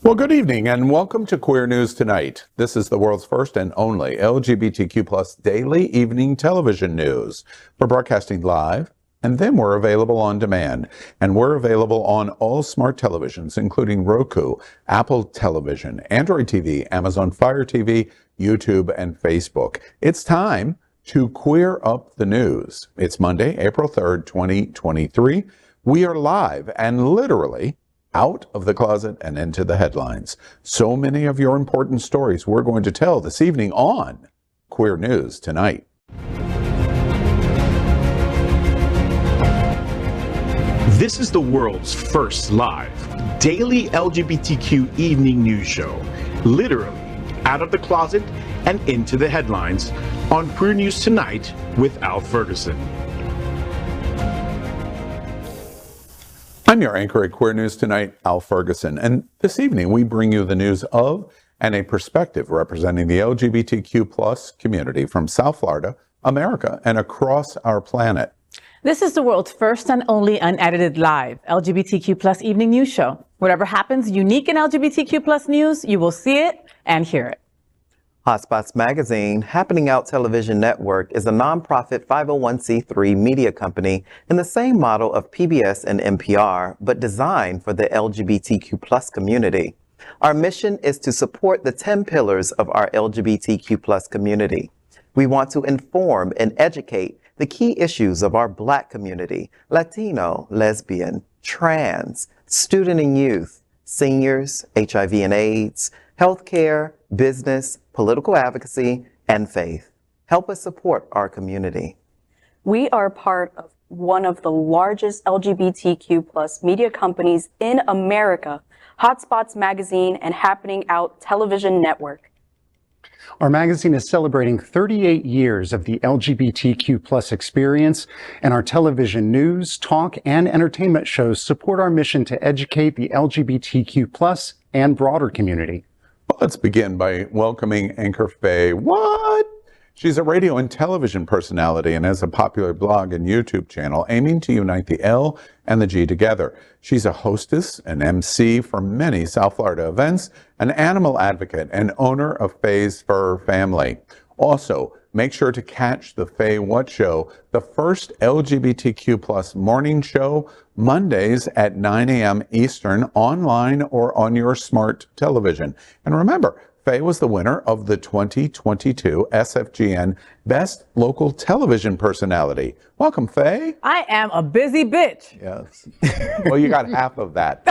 Well, good evening and welcome to Queer News Tonight. This is the world's first and only LGBTQ plus daily evening television news. We're broadcasting live and then we're available on demand. And we're available on all smart televisions, including Roku, Apple Television, Android TV, Amazon Fire TV, YouTube, and Facebook. It's time to queer up the news. It's Monday, April 3rd, 2023. We are live and literally out of the closet and into the headlines. So many of your important stories we're going to tell this evening on Queer News Tonight. This is the world's first live daily LGBTQ evening news show, literally out of the closet and into the headlines on Queer News Tonight with Al Ferguson. I'm your anchor at Queer News Tonight, Al Ferguson, and this evening we bring you the news of and a perspective representing the LGBTQ plus community from South Florida, America, and across our planet. This is the world's first and only unedited live LGBTQ plus evening news show. Whatever happens unique in LGBTQ plus news, you will see it and hear it. OutSports Magazine, Happening Out Television Network, is a nonprofit 501c3 media company in the same model of PBS and NPR, but designed for the LGBTQ plus community. Our mission is to support the 10 pillars of our LGBTQ plus community. We want to inform and educate the key issues of our Black community, Latino, lesbian, trans, student and youth, seniors, HIV and AIDS, healthcare, business, political advocacy, and faith. Help us support our community. We are part of one of the largest LGBTQ plus media companies in America, OutSports Magazine and Happening Out Television Network. Our magazine is celebrating 38 years of the LGBTQ plus experience, and our television news, talk, and entertainment shows support our mission to educate the LGBTQ plus and broader community. Well, let's begin by welcoming anchor Fay What? She's a radio and television personality and has a popular blog and YouTube channel aiming to unite the L and the G together. She's a hostess, an MC for many South Florida events, an animal advocate, and owner of Fay's Fur Family. Also, make sure to catch the Fay What Show, the first LGBTQ plus morning show, Mondays at 9 a.m. Eastern, online or on your smart television. And remember, Fay was the winner of the 2022 SFGN Best Local Television Personality. Welcome, Fay. I am a busy bitch. Yes. Well, you got half of that.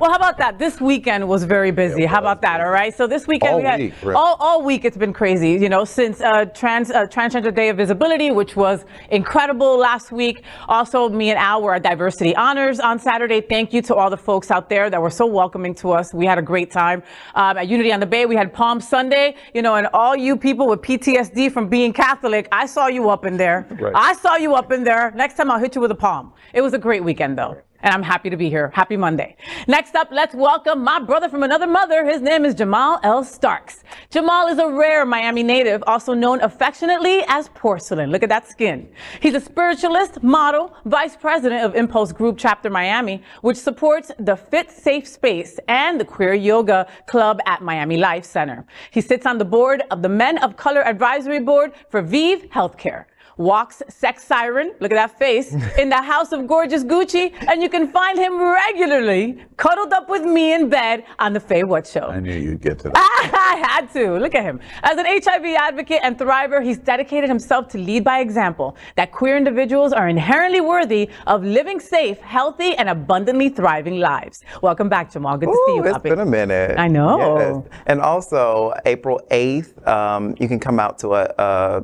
Well, how about that? This weekend was very busy. How about that? All right. So this weekend we had all week. It's been crazy. You know, since Transgender Day of Visibility, which was incredible last week. Also, me and Al were at Diversity Honors on Saturday. Thank you to all the folks out there that were so welcoming to us. We had a great time. At Unity on the Bay, we had Palm Sunday. You know, and all you people with PTSD from being Catholic, I saw you up in there. Right. I saw you up in there. Next time I'll hit you with a palm. It was a great weekend though. And I'm happy to be here. Happy Monday. Next up, let's welcome my brother from another mother. His name is Jamaal L. Starks. Jamaal is a rare Miami native, also known affectionately as Porcelain. Look at that skin. He's a spiritualist, model, vice president of Impulse Group Chapter Miami, which supports the Fit Safe Space and the Queer Yoga Club at Miami Life Center. He sits on the board of the Men of Color Advisory Board for Vive Healthcare. Walks sex siren, look at that face, in the house of gorgeous Gucci, and you can find him regularly cuddled up with me in bed on the Fay What Show. I knew you'd get to that. I had to. Look at him. As an HIV advocate and thriver, he's dedicated himself to lead by example that queer individuals are inherently worthy of living safe, healthy, and abundantly thriving lives. Welcome back, Jamaal. Good to see you, It's Papi. been a minute. I know. Yes. And also, April 8th, you can come out to a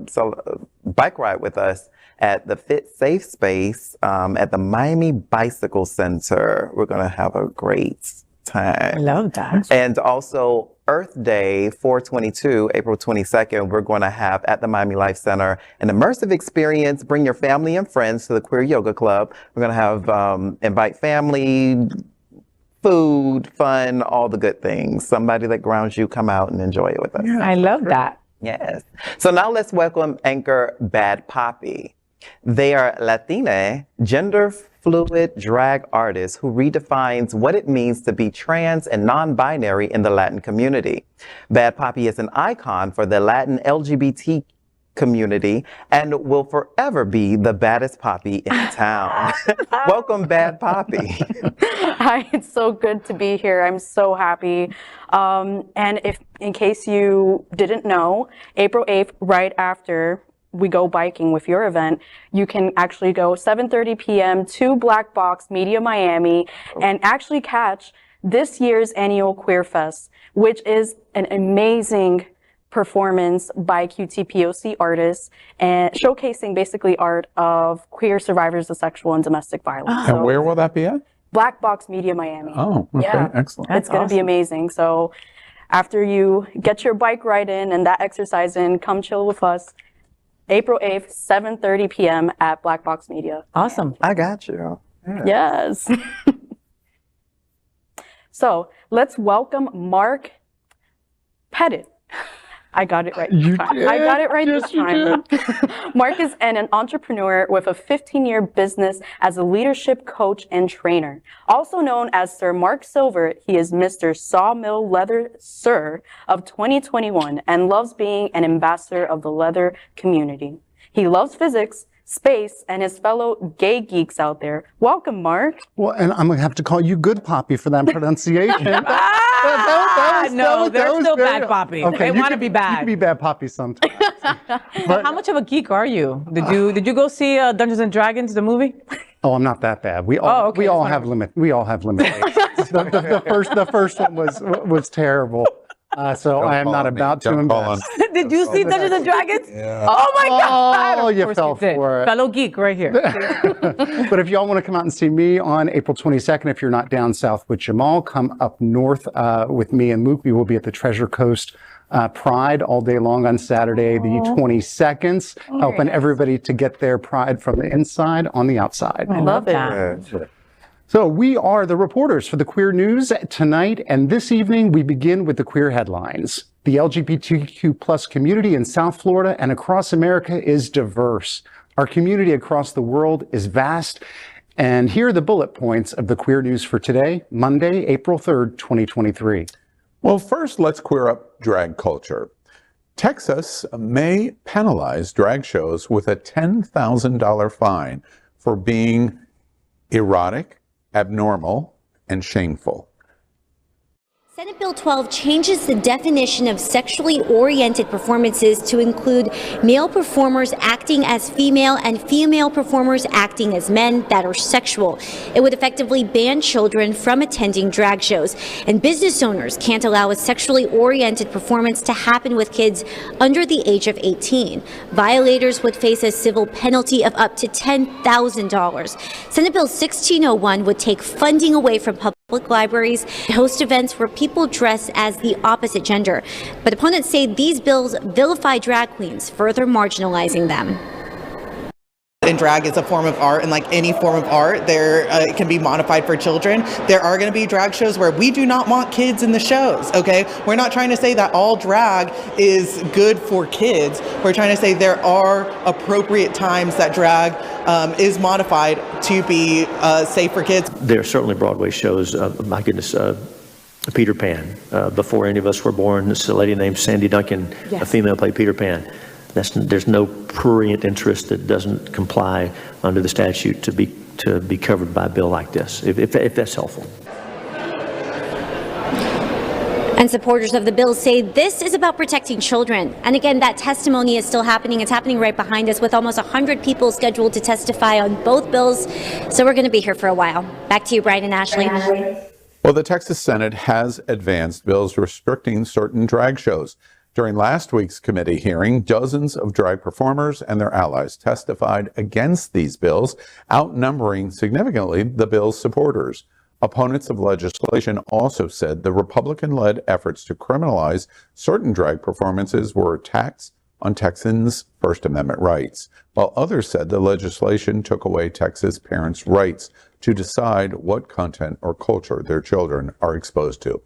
bike ride with us at the Fit Safe Space at the Miami Bicycle Center. We're going to have a great time. I love that. And also Earth Day 4/22, April 22nd, we're going to have at the Miami Life Center an immersive experience. Bring your family and friends to the Queer Yoga Club. We're going to have invite family, food, fun, all the good things. Somebody that grounds you, come out and enjoy it with us. I love that. Yes. So now let's welcome anchor Bad Papi. They are Latina, gender-fluid drag artists who redefines what it means to be trans and non-binary in the Latin community. Bad Papi is an icon for the Latin LGBT community and will forever be the baddest Papi in town. Welcome, Bad Papi. Hi, it's so good to be here. I'm so happy. And if, in case you didn't know, April 8th, right after we go biking with your event, you can actually go 7:30 p.m. to Black Box Media Miami and actually catch this year's annual Queer Fest, which is an amazing performance by QTPOC artists and showcasing basically art of queer survivors of sexual and domestic violence. And where will that be at? Black Box Media Miami. Oh, okay, yeah. Excellent. It's going to be amazing. So after you get your bike ride in and that exercise in, come chill with us. April 8th, 7:30 p.m. at Black Box Media. Awesome. I got you. Yeah. Yes. So let's welcome Mark Pettitt. I got it right this time. I got it right this time. Mark is an entrepreneur with a 15-year business as a leadership coach and trainer. Also known as Sir Mark Silver, he is Mr. Sawmill Leather Sir of 2021 and loves being an ambassador of the leather community. He loves physics, space, and his fellow gay geeks out there. Welcome, Mark. Well, and I'm going to have to call you Good Papi for that pronunciation. No, they're still Bad Papi. Okay, they want to be bad. You can be Bad Papi sometimes. But how much of a geek are you? Did you go see Dungeons and Dragons, the movie? Oh, I'm not that bad. We all have limitations. The first one was terrible. So I am not about to invest. Did you see Dungeons and Dragons? Yeah. Oh my God! Oh, you fell for it. Fellow geek right here. But if y'all want to come out and see me on April 22nd, if you're not down south with Jamaal, come up north with me and Luke. We will be at the Treasure Coast Pride all day long on Saturday, the 22nd, helping everybody to get their pride from the inside on the outside. I love it. So we are the reporters for the Queer News tonight, and this evening we begin with the queer headlines. The LGBTQ plus community in South Florida and across America is diverse. Our community across the world is vast, and here are the bullet points of the Queer News for today, Monday, April 3rd, 2023. Well, first, let's queer up drag culture. Texas may penalize drag shows with a $10,000 fine for being erotic, abnormal, and shameful. Senate Bill 12 changes the definition of sexually oriented performances to include male performers acting as female and female performers acting as men that are sexual. It would effectively ban children from attending drag shows, and business owners can't allow a sexually oriented performance to happen with kids under the age of 18. Violators would face a civil penalty of up to $10,000. Senate Bill 1601 would take funding away from public libraries and host events where people dress as the opposite gender. But opponents say these bills vilify drag queens, further marginalizing them. And drag is a form of art, and like any form of art, it can be modified for children. There are going to be drag shows where we do not want kids in the shows, okay? We're not trying to say that all drag is good for kids. We're trying to say there are appropriate times that drag is modified to be safe for kids. There are certainly Broadway shows, my goodness, Peter Pan. Before any of us were born, this lady named Sandy Duncan, a female, played Peter Pan. There's no prurient interest that doesn't comply under the statute to be covered by a bill like this, if that's helpful. And supporters of the bill say this is about protecting children. And again, that testimony is still happening. It's happening right behind us with almost 100 people scheduled to testify on both bills. So we're going to be here for a while. Back to you, Brian and Ashley. Well, the Texas Senate has advanced bills restricting certain drag shows. During last week's committee hearing, dozens of drag performers and their allies testified against these bills, outnumbering significantly the bill's supporters. Opponents of legislation also said the Republican-led efforts to criminalize certain drag performances were attacks on Texans' First Amendment rights, while others said the legislation took away Texas parents' rights to decide what content or culture their children are exposed to.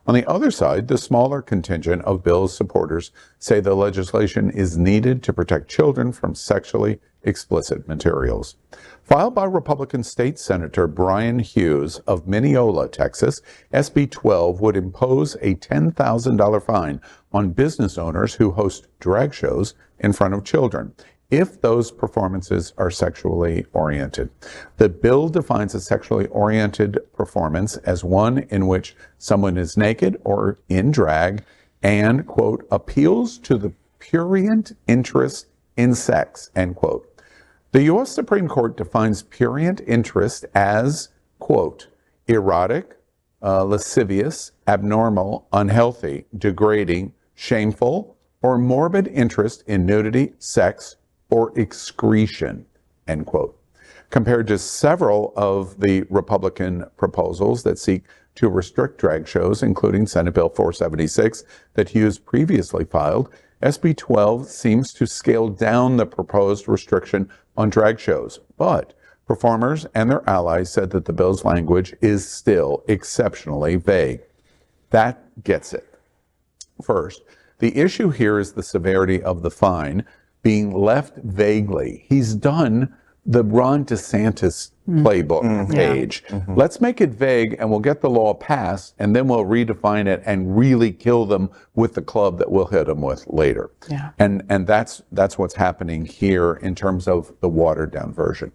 On the other side, the smaller contingent of bill's supporters say the legislation is needed to protect children from sexually explicit materials. Filed by Republican State Senator Brian Hughes of Mineola, Texas, SB 12 would impose a $10,000 fine on business owners who host drag shows in front of children if those performances are sexually oriented. The bill defines a sexually oriented performance as one in which someone is naked or in drag and, quote, appeals to the prurient interest in sex, end quote. The U.S. Supreme Court defines prurient interest as, quote, erotic, lascivious, abnormal, unhealthy, degrading, shameful, or morbid interest in nudity, sex, or excretion, end quote. Compared to several of the Republican proposals that seek to restrict drag shows, including Senate Bill 476 that Hughes previously filed, SB 12 seems to scale down the proposed restriction on drag shows, but performers and their allies said that the bill's language is still exceptionally vague. That gets it. First, the issue here is the severity of the fine being left vaguely. He's done the Ron DeSantis playbook page. Let's make it vague and we'll get the law passed and then we'll redefine it and really kill them with the club that we'll hit them with later. And that's what's happening here in terms of the watered down version.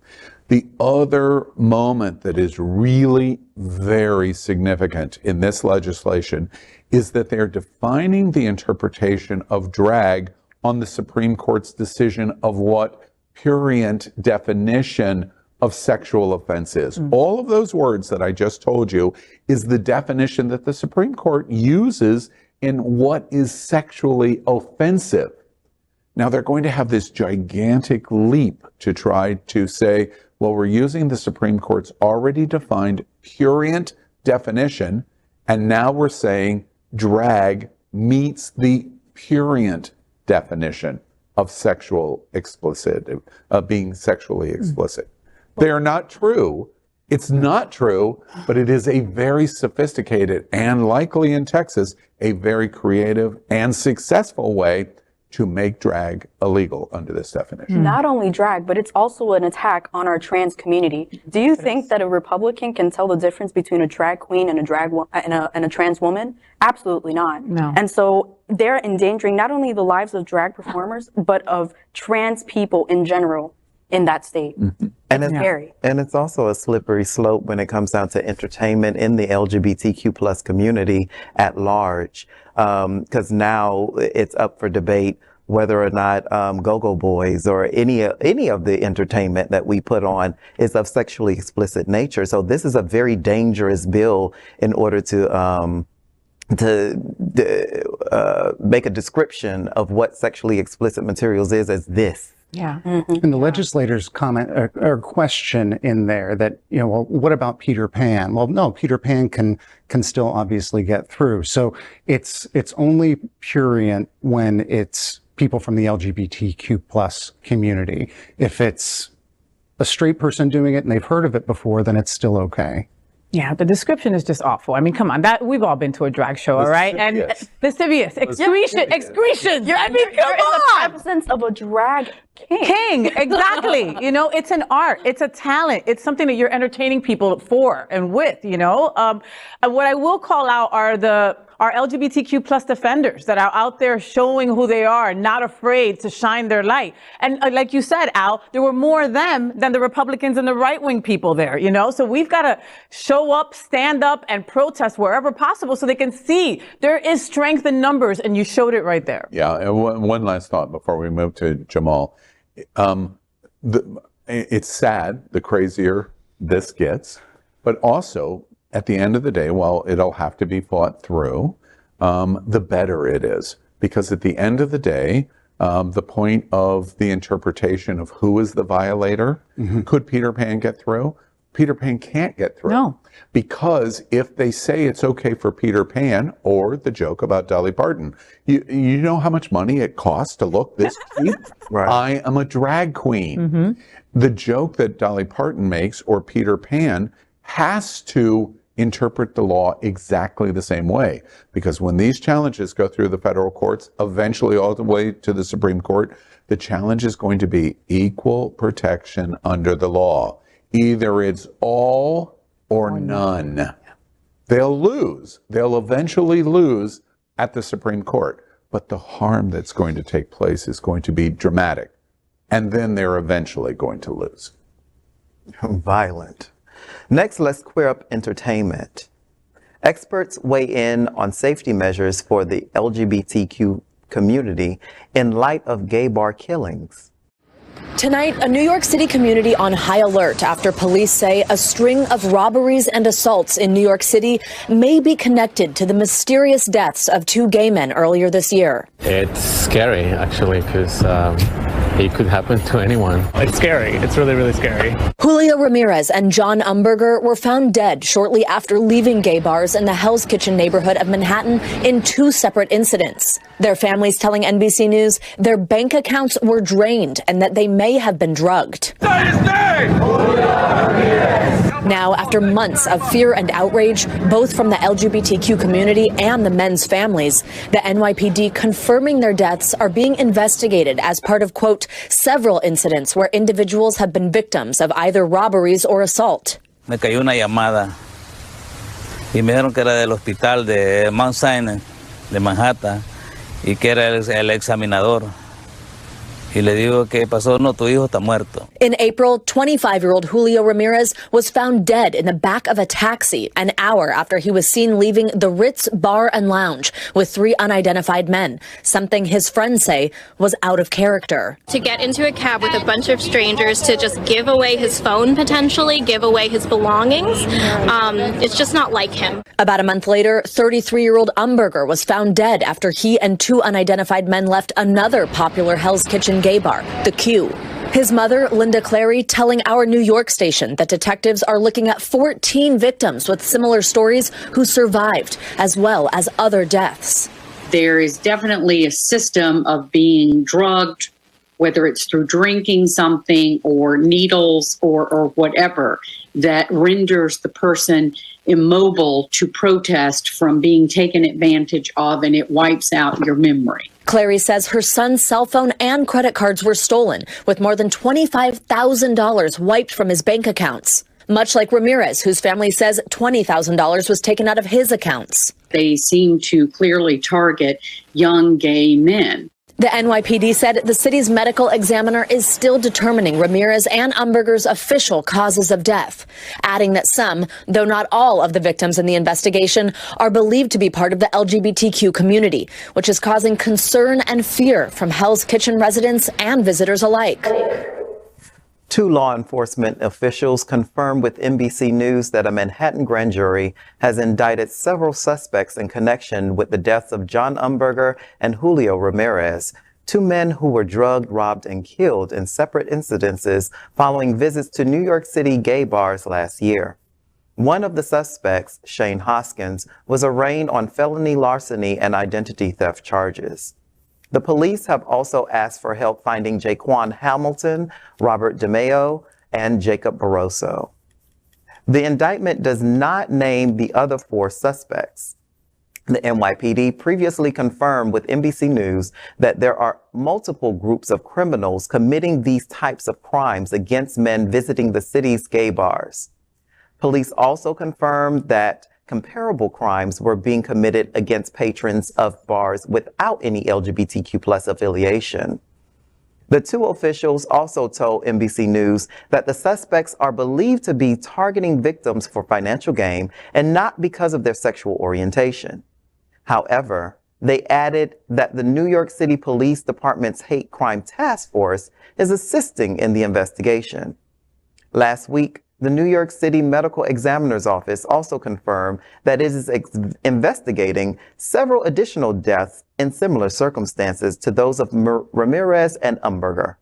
The other moment that is really very significant in this legislation is that they're defining the interpretation of drag on the Supreme Court's decision of what prurient definition of sexual offense is. All of those words that I just told you is the definition that the Supreme Court uses in what is sexually offensive. Now they're going to have this gigantic leap to try to say, well, we're using the Supreme Court's already defined prurient definition, and now we're saying drag meets the prurient definition of sexual explicit, of being sexually explicit. They are not true. It's not true, but it is a very sophisticated and likely in Texas, a very creative and successful way to make drag illegal under this definition. Not only drag, but it's also an attack on our trans community. Do you think that a Republican can tell the difference between a drag queen and a trans woman? Absolutely not. No. And so they're endangering not only the lives of drag performers, but of trans people in general in that state. And it's also a slippery slope when it comes down to entertainment in the LGBTQ plus community at large, because now it's up for debate whether or not Go-Go Boys or any of the entertainment that we put on is of sexually explicit nature. So this is a very dangerous bill in order to make a description of what sexually explicit materials is as this. Yeah. And the legislators comment or question in there that, you know, well, what about Peter Pan? Well, no, Peter Pan can still obviously get through. So it's only prurient when it's people from the LGBTQ plus community. If it's a straight person doing it and they've heard of it before, then it's still okay. Yeah, the description is just awful. I mean, come on, we've all been to a drag show, all right? And lascivious, excretion. I mean, come on. The absence of a drag king. Exactly. You know, it's an art, it's a talent, it's something that you're entertaining people for and with, you know. What I will call out are our LGBTQ plus defenders that are out there showing who they are, not afraid to shine their light. And like you said, Al, there were more of them than the Republicans and the right-wing people there, you know? So we've got to show up, stand up, and protest wherever possible so they can see there is strength in numbers, and you showed it right there. Yeah, and one last thought before we move to Jamaal. It's sad, the crazier this gets, but also, at the end of the day, while it'll have to be fought through, the better it is. Because at the end of the day, the point of the interpretation of who is the violator, could Peter Pan get through? Peter Pan can't get through. No. Because if they say it's okay for Peter Pan, or the joke about Dolly Parton, you know how much money it costs to look this cute? Right. I am a drag queen. The joke that Dolly Parton makes, or Peter Pan, has to interpret the law exactly the same way. Because when these challenges go through the federal courts, eventually all the way to the Supreme Court, the challenge is going to be equal protection under the law. Either it's all or none. They'll lose. They'll eventually lose at the Supreme Court. But the harm that's going to take place is going to be dramatic. And then they're eventually going to lose. Violent. Next, let's queer up entertainment. Experts weigh in on safety measures for the LGBTQ community in light of gay bar killings. Tonight, a New York City community on high alert after police say a string of robberies and assaults in New York City may be connected to the mysterious deaths of two gay men earlier this year. It's scary, actually, because it could happen to anyone. It's scary. It's really, really scary. Julio Ramirez and John Umberger were found dead shortly after leaving gay bars in the Hell's Kitchen neighborhood of Manhattan in two separate incidents. Their families telling NBC News their bank accounts were drained and that they may have been drugged. Now, after months of fear and outrage, both from the LGBTQ community and the men's families, the NYPD confirming their deaths are being investigated as part of, quote, several incidents where individuals have been victims of either robberies or assault. Me cayó una llamada y me dijeron que era del hospital de Mount Sinai, de Manhattan, y que era el examinador. Y le digo, ¿qué pasó? No, tu hijo está muerto. In April, 25-year-old Julio Ramirez was found dead in the back of a taxi an hour after he was seen leaving the Ritz Bar and Lounge with three unidentified men, something his friends say was out of character. To get into a cab with a bunch of strangers to just give away his phone, potentially, give away his belongings, it's just not like him. About a month later, 33-year-old Umberger was found dead after he and two unidentified men left another popular Hell's Kitchen gay bar, The Q. His mother, Linda Clary, telling our New York station that detectives are looking at 14 victims with similar stories who survived, as well as other deaths. There is definitely a system of being drugged, whether it's through drinking something or needles or whatever, that renders the person immobile to protest from being taken advantage of, and it wipes out your memory. Clary says her son's cell phone and credit cards were stolen, with more than $25,000 wiped from his bank accounts. Much like Ramirez, whose family says $20,000 was taken out of his accounts. They seem to clearly target young gay men. The NYPD said the city's medical examiner is still determining Ramirez and Umberger's official causes of death, adding that some, though not all, of the victims in the investigation are believed to be part of the LGBTQ community, which is causing concern and fear from Hell's Kitchen residents and visitors alike. Two law enforcement officials confirmed with NBC News that a Manhattan grand jury has indicted several suspects in connection with the deaths of John Umberger and Julio Ramirez, two men who were drugged, robbed, and killed in separate incidences following visits to New York City gay bars last year. One of the suspects, Shane Hoskins, was arraigned on felony larceny and identity theft charges. The police have also asked for help finding Jaquan Hamilton, Robert DeMeo, and Jacob Barroso. The indictment does not name the other four suspects. The NYPD previously confirmed with NBC News that there are multiple groups of criminals committing these types of crimes against men visiting the city's gay bars. Police also confirmed that comparable crimes were being committed against patrons of bars without any LGBTQ+ affiliation. The two officials also told NBC News that the suspects are believed to be targeting victims for financial gain and not because of their sexual orientation. However, they added that the New York City Police Department's Hate Crime Task Force is assisting in the investigation. Last week, the New York City Medical Examiner's Office also confirmed that it is investigating several additional deaths in similar circumstances to those of Ramirez and Umberger.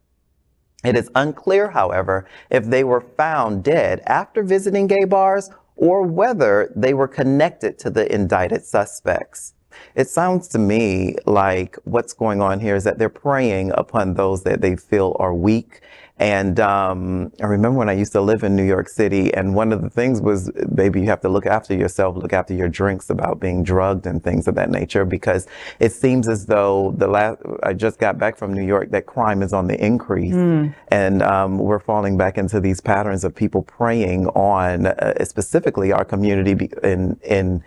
It is unclear, however, if they were found dead after visiting gay bars or whether they were connected to the indicted suspects. It sounds to me like what's going on here is that they're preying upon those that they feel are weak And I remember when I used to live in New York City, and one of the things was, baby, you have to look after yourself, look after your drinks, about being drugged and things of that nature, because it seems as though I just got back from New York, that crime is on the increase. And we're falling back into these patterns of people preying on specifically our community in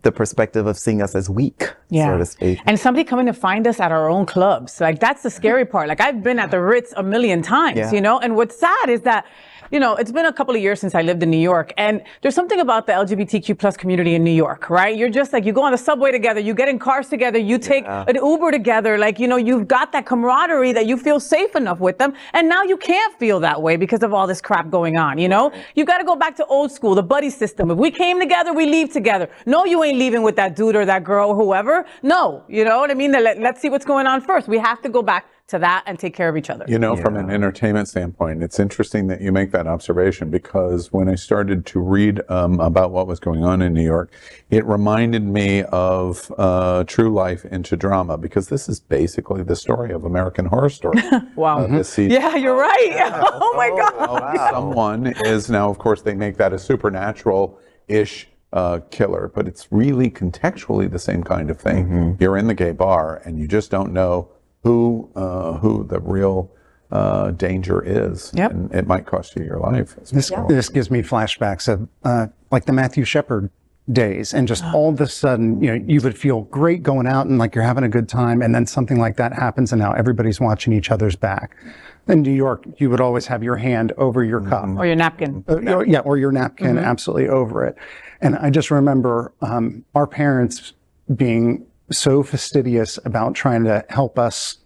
the perspective of seeing us as weak, so to speak. And somebody coming to find us at our own clubs. Like, that's the scary part. Like, I've been at the Ritz a million times, you know, and what's sad is that, you know, it's been a couple of years since I lived in New York, and there's something about the LGBTQ plus community in New York, right? You're just like, you go on the subway together, you get in cars together, you take an Uber together, like, you know, you've got that camaraderie that you feel safe enough with them, and now you can't feel that way because of all this crap going on, you know? You got to go back to old school, the buddy system. If we came together, we leave together. No, you ain't leaving with that dude or that girl or whoever. No, you know what I mean? Let's see what's going on first. We have to go back to that and take care of each other. You know, from an entertainment standpoint, it's interesting that you make that observation, because when I started to read about what was going on in New York, it reminded me of True Life into Drama, because this is basically the story of American Horror Story. Wow. This season. Yeah, you're right. Oh my God. Someone is now, of course, they make that a supernatural-ish killer, but it's really contextually the same kind of thing. You're in the gay bar and you just don't know who the real danger is. And it might cost you your life. This gives me flashbacks of like the Matthew Shepard days, and just all of a sudden, you know, you would feel great going out and like you're having a good time, and then something like that happens, and now everybody's watching each other's back. In New York, you would always have your hand over your cup. Or your napkin. Or your napkin, absolutely over it. And I just remember our parents being so fastidious about trying to help us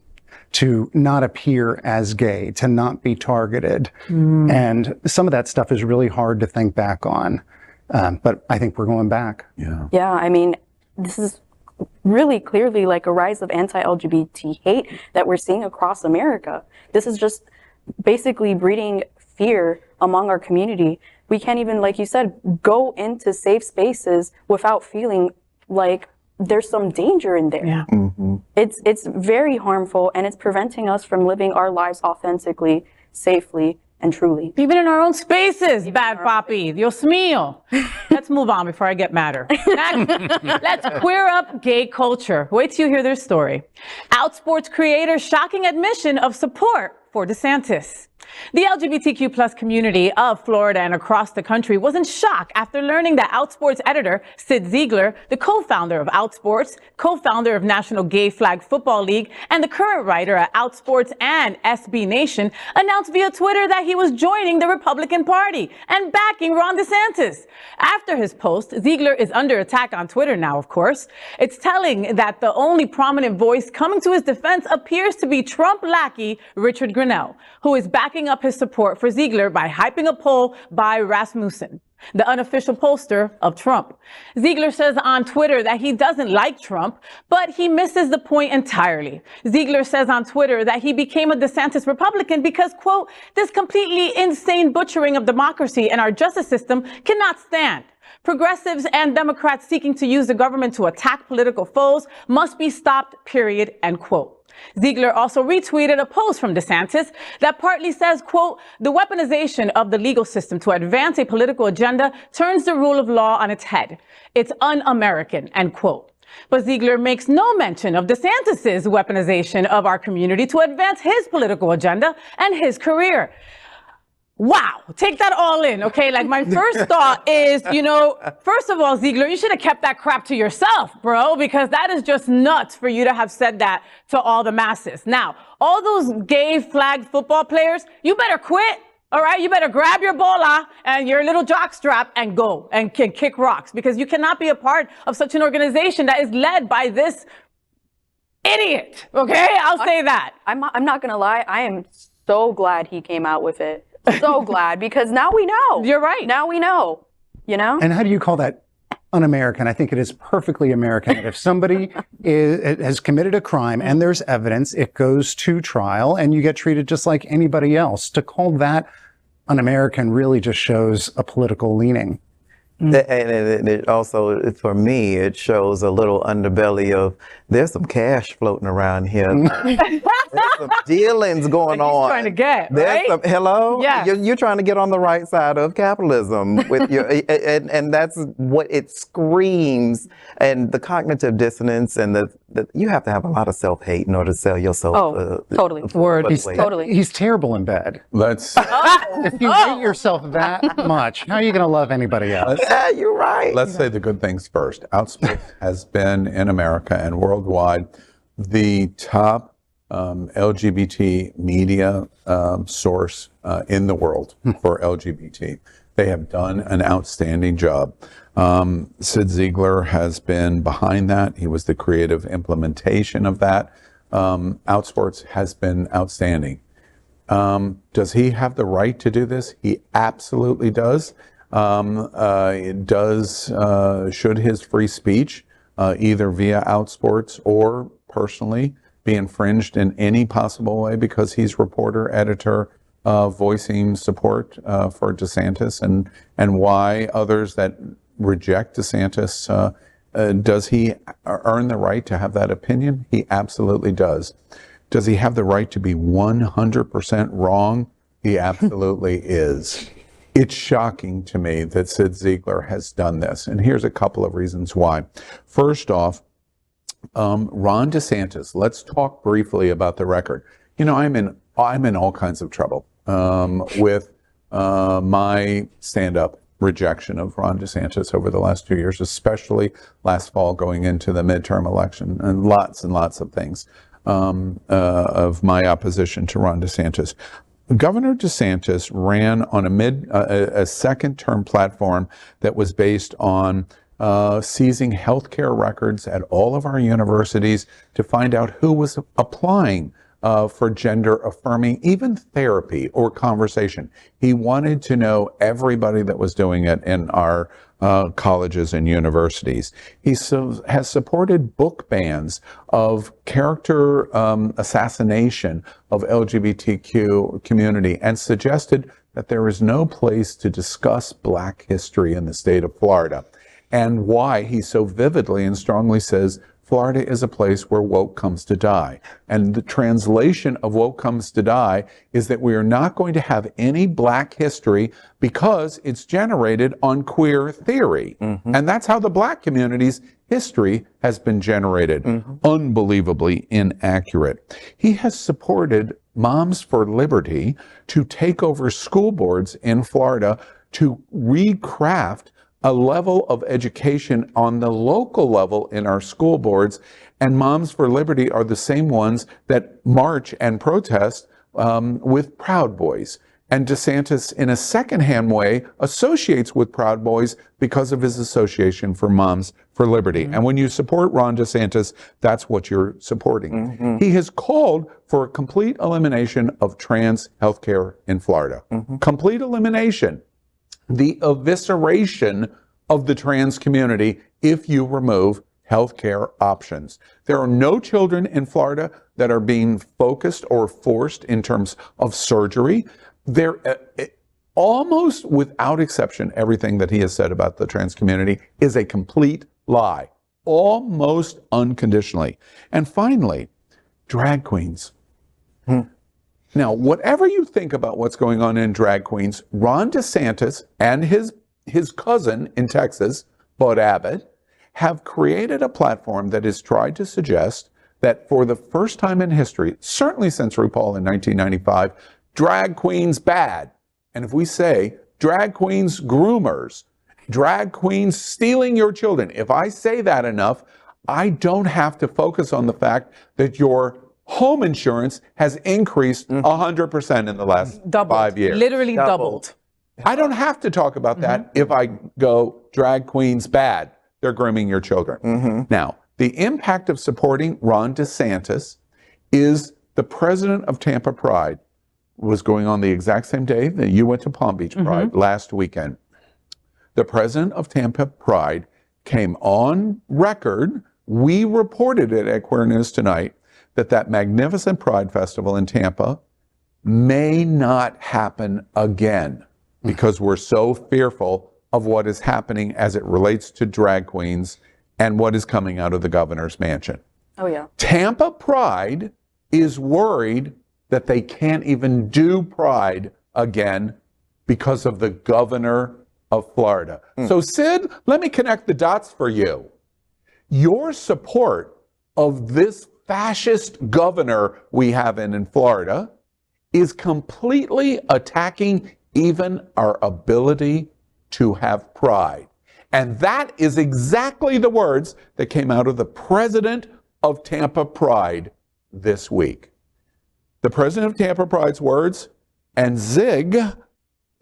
to not appear as gay, to not be targeted. And some of that stuff is really hard to think back on. But I think we're going back. Yeah, I mean, this is really clearly like a rise of anti-LGBT hate that we're seeing across America. This is just basically breeding fear among our community. We can't even, like you said, go into safe spaces without feeling like there's some danger in there. It's very harmful, and it's preventing us from living our lives authentically, safely, and truly. Even in our own spaces, bad Papi. Dios mío. Let's move on before I get madder. Let's queer up gay culture. Wait till you hear their story. OutSports creators' shocking admission of support for DeSantis. The LGBTQ plus community of Florida and across the country was in shock after learning that OutSports editor Sid Ziegler, the co-founder of OutSports, co-founder of National Gay Flag Football League, and the current writer at OutSports and SB Nation, announced via Twitter that he was joining the Republican Party and backing Ron DeSantis. After his post, Ziegler is under attack on Twitter now, of course. It's telling that the only prominent voice coming to his defense appears to be Trump lackey Richard Grenell, who is backing up his support for Ziegler by hyping a poll by Rasmussen, the unofficial pollster of Trump. Ziegler says on Twitter that he doesn't like Trump, but he misses the point entirely. Ziegler says on Twitter that he became a DeSantis Republican because, quote, this completely insane butchering of democracy and our justice system cannot stand. Progressives and Democrats seeking to use the government to attack political foes must be stopped, period, end quote. Ziegler also retweeted a post from DeSantis that partly says, quote, the weaponization of the legal system to advance a political agenda turns the rule of law on its head. It's un-American, end quote. But Ziegler makes no mention of DeSantis's weaponization of our community to advance his political agenda and his career. Wow, take that all in, okay? Like, my first thought is, you know, first of all, Ziegler, you should have kept that crap to yourself, bro, because that is just nuts for you to have said that to all the masses. Now, all those gay flag football players, you better quit, all right? You better grab your bola and your little jockstrap and go and kick rocks, because you cannot be a part of such an organization that is led by this idiot, okay? I'll say that. I'm not gonna lie, I am so glad he came out with it. So glad, because now we know. You're right. Now we know, you know? And how do you call that un-American? I think it is perfectly American that if somebody has committed a crime and there's evidence, it goes to trial and you get treated just like anybody else. To call that un-American really just shows a political leaning. And it also, for me, it shows a little underbelly of there's some cash floating around here. There's some dealings going on. Trying to get, There's right? some, hello? Yeah. You're trying to get on the right side of capitalism with your, and that's what it screams. And the cognitive dissonance and the you have to have a lot of self-hate in order to sell yourself. Totally. Word. He's terrible in bed. Let's. If you hate yourself that much, how are you going to love anybody else? Yeah, you're right. Let's say the good things first. OutSports has been in America and worldwide the top LGBT media source in the world for LGBT. They have done an outstanding job. Sid Ziegler has been behind that. He was the creative implementation of that. OutSports has been outstanding. Does he have the right to do this? He absolutely does. Should his free speech, either via OutSports or personally, be infringed in any possible way because he's reporter, editor, voicing support for DeSantis and why others that reject DeSantis, does he earn the right to have that opinion? He absolutely does. Does he have the right to be 100% wrong? He absolutely is. It's shocking to me that Sid Ziegler has done this. And here's a couple of reasons why. First off, Ron DeSantis, let's talk briefly about the record. You know, I'm in all kinds of trouble with my stand-up rejection of Ron DeSantis over the last 2 years, especially last fall going into the midterm election, and lots of things of my opposition to Ron DeSantis. Governor DeSantis ran on a second-term platform that was based on seizing healthcare records at all of our universities to find out who was applying for gender-affirming, even therapy or conversation. He wanted to know everybody that was doing it in our colleges and universities. He has supported book bans of character assassination of LGBTQ community and suggested that there is no place to discuss Black history in the state of Florida, and why he so vividly and strongly says Florida is a place where woke comes to die. And the translation of woke comes to die is that we are not going to have any Black history because it's generated on queer theory. And that's how the Black community's history has been generated. Unbelievably inaccurate. He has supported Moms for Liberty to take over school boards in Florida to recraft a level of education on the local level in our school boards. And Moms for Liberty are the same ones that march and protest with Proud Boys. And DeSantis, in a secondhand way, associates with Proud Boys because of his association for Moms for Liberty. And when you support Ron DeSantis, that's what you're supporting. He has called for a complete elimination of trans healthcare in Florida. Complete elimination. The evisceration of the trans community if you remove healthcare options. There are no children in Florida that are being focused or forced in terms of surgery. There, almost without exception, everything that he has said about the trans community is a complete lie, almost unconditionally. And finally, drag queens. Now, whatever you think about what's going on in drag queens, Ron DeSantis and his cousin in Texas, Bud Abbott, have created a platform that has tried to suggest that for the first time in history, certainly since RuPaul in 1995, drag queens bad. And if we say drag queens groomers, drag queens stealing your children, if I say that enough, I don't have to focus on the fact that your home insurance has increased 100% in the last 5 years. Literally doubled. I don't have to talk about that if I go drag queens bad. They're grooming your children. Now, the impact of supporting Ron DeSantis is the president of Tampa Pride was going on the exact same day that you went to Palm Beach Pride last weekend. The president of Tampa Pride came on record. We reported it at Queer News Tonight that magnificent Pride Festival in Tampa may not happen again because we're so fearful of what is happening as it relates to drag queens and what is coming out of the governor's mansion. Oh, yeah. Tampa Pride is worried that they can't even do Pride again because of the governor of Florida. So, Sid, let me connect the dots for you. Your support of this fascist governor we have in Florida is completely attacking even our ability to have pride. And that is exactly the words that came out of the president of Tampa Pride this week. The president of Tampa Pride's words, and Zig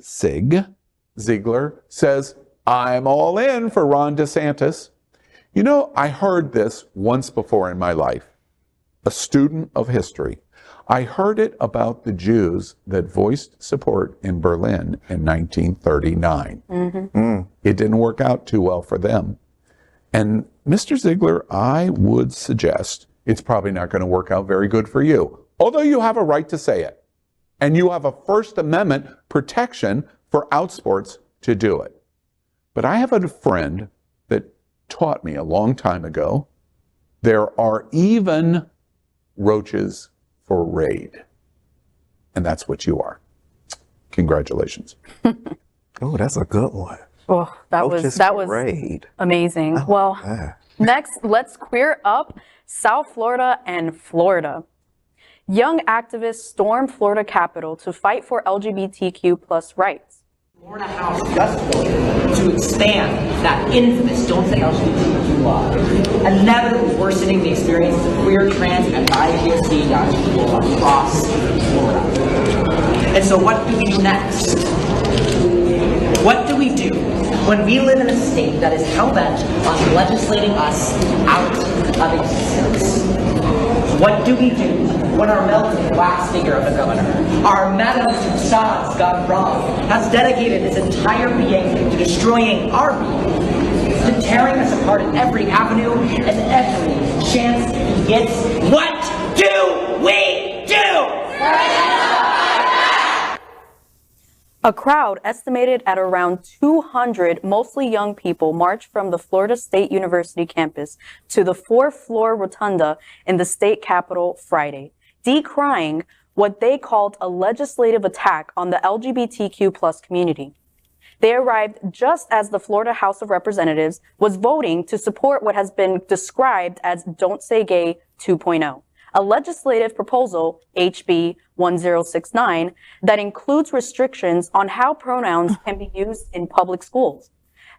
Ziglar says, I'm all in for Ron DeSantis. You know, I heard this once before in my life. A student of history. I heard it about the Jews that voiced support in Berlin in 1939. It didn't work out too well for them. And Mr. Ziglar, I would suggest it's probably not going to work out very good for you, although you have a right to say it. And you have a First Amendment protection for OutSports to do it. But I have a friend that taught me a long time ago, there are even roaches for raid. And that's what you are. Congratulations. Oh, that's a good one. Oh, that was raid. Amazing. Oh, well, man. next, let's queer up South Florida and Florida. Young activists storm Florida Capitol to fight for LGBTQ plus rights. Florida House just voted to expand that infamous Don't Say LGBTQ law, inevitably worsening the experience of queer, trans, and bi-POC young people across Florida. And so what do we do next? What do we do when we live in a state that is hell-bent on legislating us out of existence? What do we do when our melted wax figure of a governor, our Madame Tussauds gone wrong, has dedicated his entire being to destroying our being, to tearing us apart at every avenue and every chance he gets? What do we do? A crowd estimated at around 200, mostly young people, marched from the Florida State University campus to the fourth-floor rotunda in the state capitol Friday, decrying what they called a legislative attack on the LGBTQ plus community. They arrived just as the Florida House of Representatives was voting to support what has been described as Don't Say Gay 2.0. A legislative proposal, HB 1069, that includes restrictions on how pronouns can be used in public schools.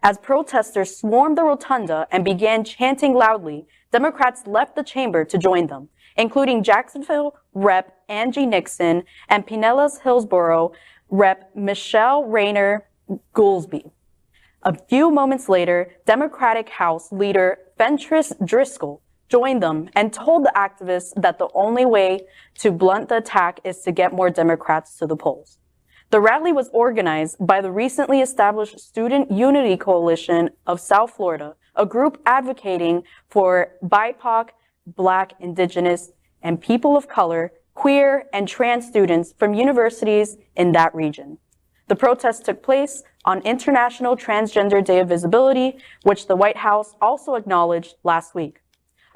As protesters swarmed the rotunda and began chanting loudly, Democrats left the chamber to join them, including Jacksonville Rep. Angie Nixon and Pinellas Hillsborough Rep. Michelle Rayner Goolsby. A few moments later, Democratic House Leader Fentrice Driscoll joined them and told the activists that the only way to blunt the attack is to get more Democrats to the polls. The rally was organized by the recently established Student Unity Coalition of South Florida, a group advocating for BIPOC, Black, Indigenous, and people of color, queer, and trans students from universities in that region. The protest took place on International Transgender Day of Visibility, which the White House also acknowledged last week.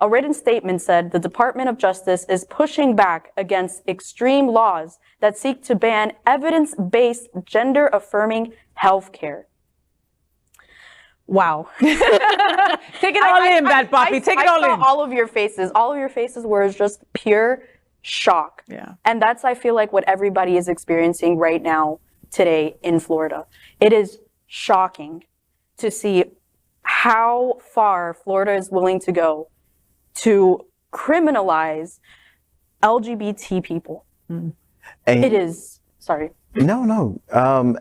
A written statement said the Department of Justice is pushing back against extreme laws that seek to ban evidence-based gender-affirming health care. Wow. Take it all in, Bad Papi. Take it all in. All of your faces. All of your faces were just pure shock. Yeah. And that's, I feel like, what everybody is experiencing right now today in Florida. It is shocking to see how far Florida is willing to go to criminalize LGBT people. It is, sorry. No.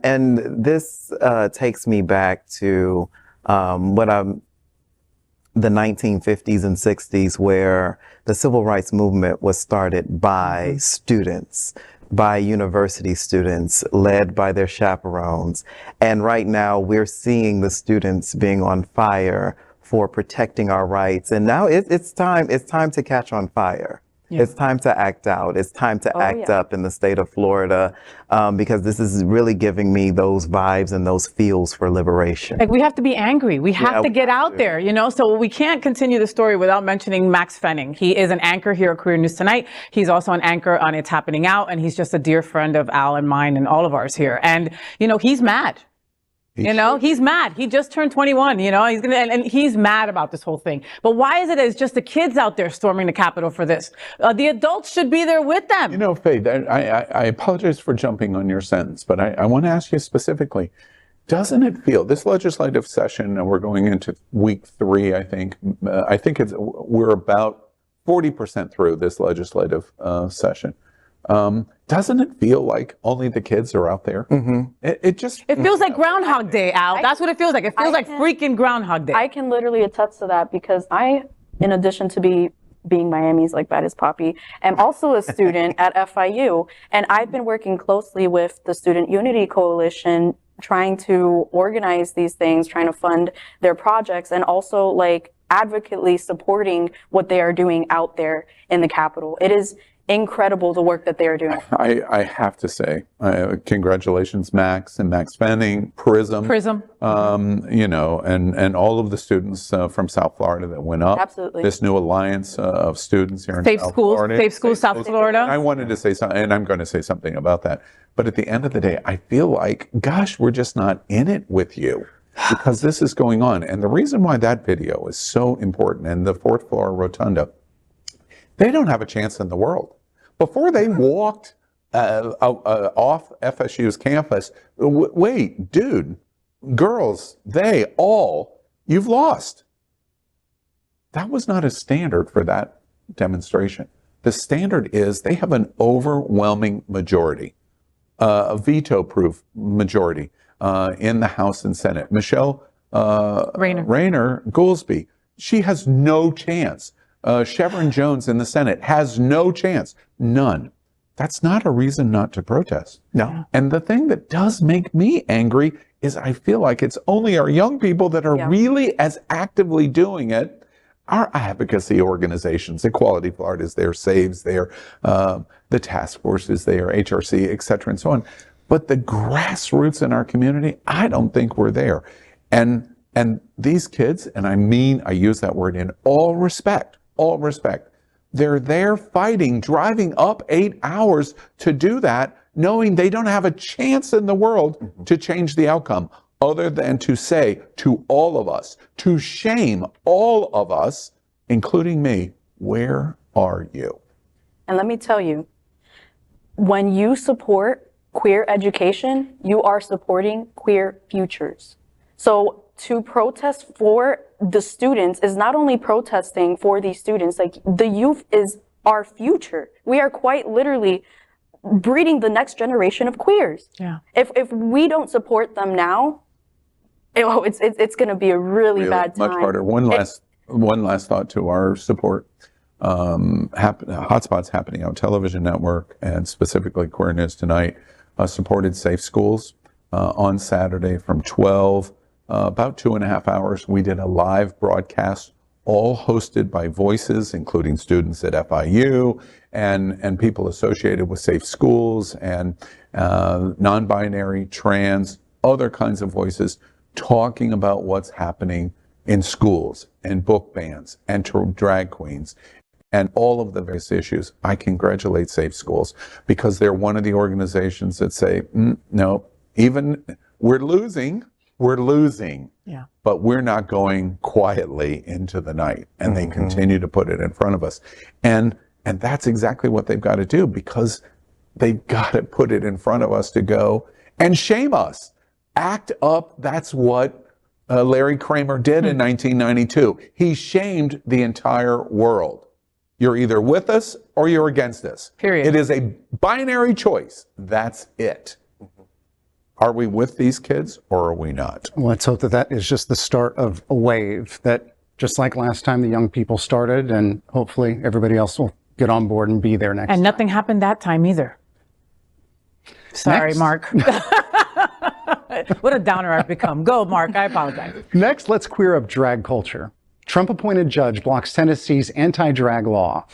And this takes me back to the 1950s and 60s, where the civil rights movement was started by students, by university students, led by their chaperones. And right now we're seeing the students being on fire for protecting our rights. And now it's time to catch on fire. It's time to act out. It's time to act up in the state of Florida, because this is really giving me those vibes and those feels for liberation. Like, we have to be angry. We have to get out there, you know? So we can't continue the story without mentioning Max Fenning. He is an anchor here at Queer News Tonight. He's also an anchor on It's Happening Out, and he's just a dear friend of Al and mine and all of ours here. And, you know, he's mad. He's mad. He just turned 21, you know, and he's mad about this whole thing. But why is it it's just the kids out there storming the Capitol for this? The adults should be there with them. You know, Faye, I apologize for jumping on your sentence, but I want to ask you specifically, doesn't it feel, this legislative session, and we're going into week 3, I think we're about 40% through this legislative session. Doesn't it feel like only the kids are out there? It feels like Groundhog Day, Al. That's what it feels like. It feels like freaking Groundhog Day. I can literally attest to that, because I, in addition to being Miami's like baddest Papi, am also a student at FIU, and I've been working closely with the Student Unity Coalition, trying to organize these things, trying to fund their projects, and also like advocately supporting what they are doing out there in the Capitol. It is incredible the work that they are doing. I have to say, congratulations, Max and Max Fenning, Prism, you know, and all of the students from South Florida that went up. Absolutely. This new alliance of students here in South Florida. Safe Schools, South Florida. I wanted to say something, and I'm going to say something about that. But at the end of the day, I feel like, gosh, we're just not in it with you, because this is going on. And the reason why that video is so important, and the 4th floor rotunda, they don't have a chance in the world. Before they walked off FSU's campus, wait, dude, girls, you've lost. That was not a standard for that demonstration. The standard is they have an overwhelming majority, a veto-proof majority in the House and Senate. Michelle Rayner Goolsbee, she has no chance. Chevron Jones in the Senate has no chance. None. That's not a reason not to protest. No. And the thing that does make me angry is I feel like it's only our young people that are really as actively doing it. Our advocacy organizations, Equality Florida is there, SAVE's there, the task force is there, HRC, et cetera, and so on. But the grassroots in our community, I don't think we're there. And these kids, and I use that word in all respect, they're there fighting, driving up 8 hours to do that, knowing they don't have a chance in the world to change the outcome, other than to say to all of us, to shame all of us, including me, where are you? And let me tell you, when you support queer education, you are supporting queer futures. So to protest for the students is not only protesting for these students, like the youth is our future. We are quite literally breeding the next generation of queers. Yeah. If we don't support them now, it's going to be a really bad time. Much harder. One last thought to our support. Hotspots Happening Out Television Network, and specifically Queer News Tonight, supported Safe Schools on Saturday from 12. About 2.5 hours, we did a live broadcast, all hosted by voices, including students at FIU and people associated with Safe Schools and non-binary, trans, other kinds of voices, talking about what's happening in schools and book bans and to drag queens and all of the various issues. I congratulate Safe Schools, because they're one of the organizations that say, no, even we're losing, but we're not going quietly into the night. And they continue to put it in front of us. And that's exactly what they've got to do, because they've got to put it in front of us to go and shame us. Act up. That's what Larry Kramer did in 1992. He shamed the entire world. You're either with us or you're against us. Period. It is a binary choice. That's it. Are we with these kids or are we not? Let's hope that is just the start of a wave that, just like last time the young people started, and hopefully everybody else will get on board and be there next time. And nothing happened that time either. Sorry, Next. Mark. What a downer I've become. Go, Mark. I apologize. Next, let's queer up drag culture. Trump-appointed judge blocks Tennessee's anti-drag law.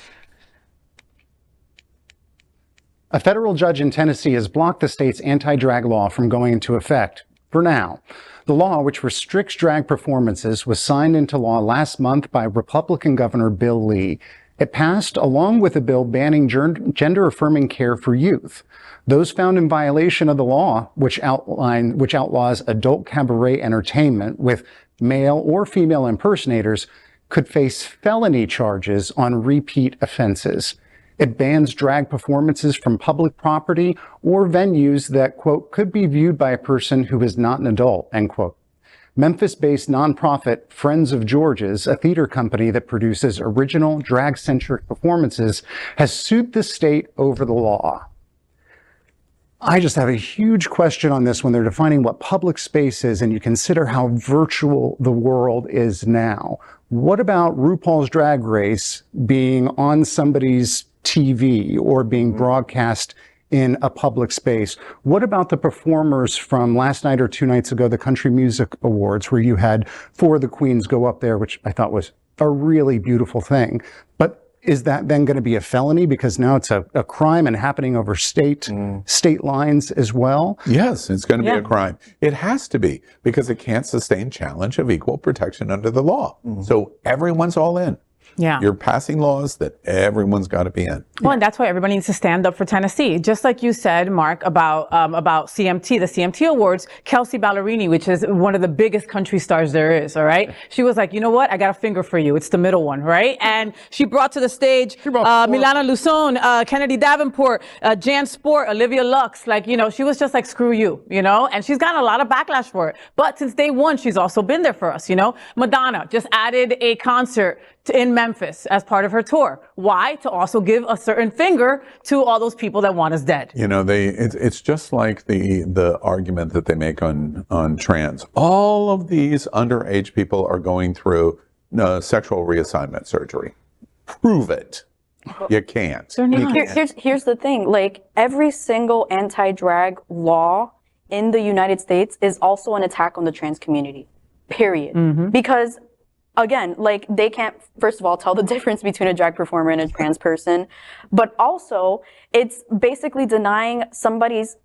A federal judge in Tennessee has blocked the state's anti-drag law from going into effect for now. The law, which restricts drag performances, was signed into law last month by Republican Governor Bill Lee. It passed along with a bill banning gender-affirming care for youth. Those found in violation of the law, which outlaws adult cabaret entertainment with male or female impersonators, could face felony charges on repeat offenses. It bans drag performances from public property or venues that, quote, could be viewed by a person who is not an adult, end quote. Memphis-based nonprofit Friends of George's, a theater company that produces original drag-centric performances, has sued the state over the law. I just have a huge question on this when they're defining what public space is and you consider how virtual the world is now. What about RuPaul's Drag Race being on somebody's TV or being broadcast in a public space? What about the performers from last night or 2 nights ago, the Country Music Awards, where you had 4 of the queens go up there, which I thought was a really beautiful thing. But is that then going to be a felony because now it's a crime and happening over state lines as well? Yes, it's going to be a crime. It has to be because it can't sustain challenge of equal protection under the law. So everyone's all in. Yeah. You're passing laws that everyone's got to be in. Well, and that's why everybody needs to stand up for Tennessee. Just like you said, Mark, about CMT, the CMT Awards, Kelsey Ballerini, which is one of the biggest country stars there is, all right? She was like, you know what? I got a finger for you. It's the middle one, right? And she brought to the stage Milana Luzon, Kennedy Davenport, Jan Sport, Olivia Lux. Like, you know, she was just like, screw you, you know? And she's gotten a lot of backlash for it. But since day one, she's also been there for us, you know? Madonna just added a concert in Memphis as part of her tour. Why? To also give a certain finger to all those people that want us dead. You know, it's just like the argument that they make on trans. All of these underage people are going through sexual reassignment surgery. Prove it. You can't. Here's the thing. Like, every single anti-drag law in the United States is also an attack on the trans community. Period. Because again, like, they can't, first of all, tell the difference between a drag performer and a trans person, but also it's basically denying somebody's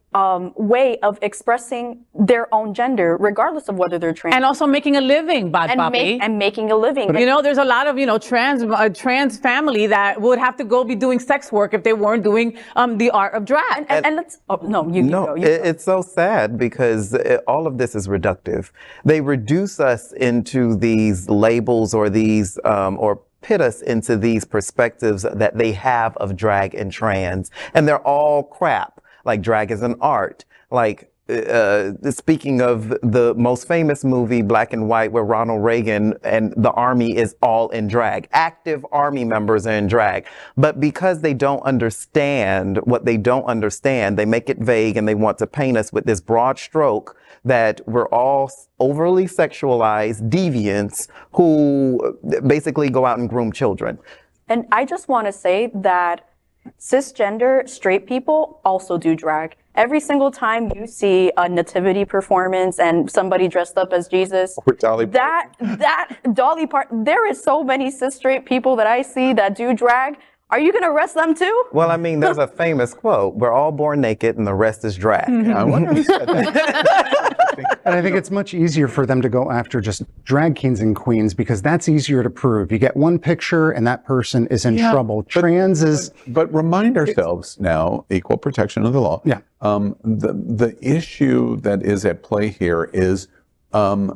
way of expressing their own gender, regardless of whether they're trans. And also making a living, Papi. And making a living. You know, there's a lot of, you know, trans family that would have to go be doing sex work if they weren't doing the art of drag. And let's, you go. It's so sad because all of this is reductive. They reduce us into these labels or these, or pit us into these perspectives that they have of drag and trans, and they're all crap. Like, drag is an art. Like, speaking of the most famous movie, Black and White, where Ronald Reagan and the army is all in drag. Active army members are in drag. But because they don't understand what they don't understand, they make it vague and they want to paint us with this broad stroke that we're all overly sexualized deviants who basically go out and groom children. And I just want to say that cisgender straight people also do drag. Every single time you see a nativity performance and somebody dressed up as Jesus, that Dolly Parton, there is so many cis straight people that I see that do drag. Are you going to arrest them too? Well, I mean, there's a famous quote, we're all born naked and the rest is drag. I wonder who said that. And I think it's much easier for them to go after just drag kings and queens because that's easier to prove. You get one picture and that person is in trouble. Trans is... But remind ourselves now, equal protection of the law. Yeah. The issue that is at play here is a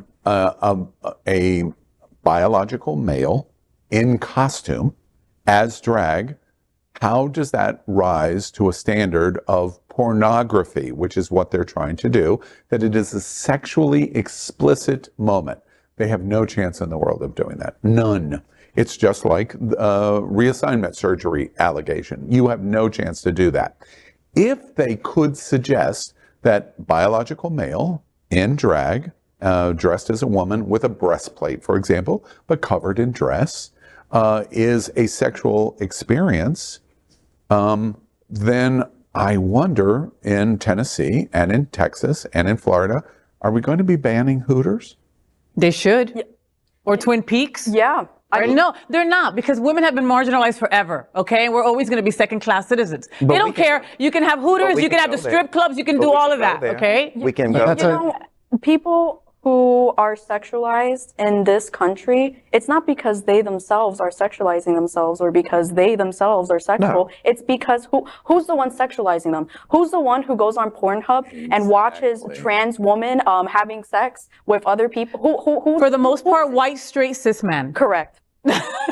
biological male in costume as drag. How does that rise to a standard of pornography, which is what they're trying to do, that it is a sexually explicit moment? They have no chance in the world of doing that. None. It's just like reassignment surgery allegation. You have no chance to do that. If they could suggest that biological male in drag, dressed as a woman with a breastplate, for example, but covered in dress, is a sexual experience, then I wonder, in Tennessee and in Texas and in Florida, are we going to be banning Hooters? They should. Yeah. Or Twin Peaks? Yeah. No, they're not, because women have been marginalized forever, okay? And we're always going to be second-class citizens. They don't care. You can have Hooters, you can have the strip clubs, you can do all of that, okay? We can go. People who are sexualized in this country, it's not because they themselves are sexualizing themselves or because they themselves are sexual. No. It's because who's the one sexualizing them? Who's the one who goes on Pornhub and watches trans women having sex with other people? Who for the most part, white, straight, cis men. Correct.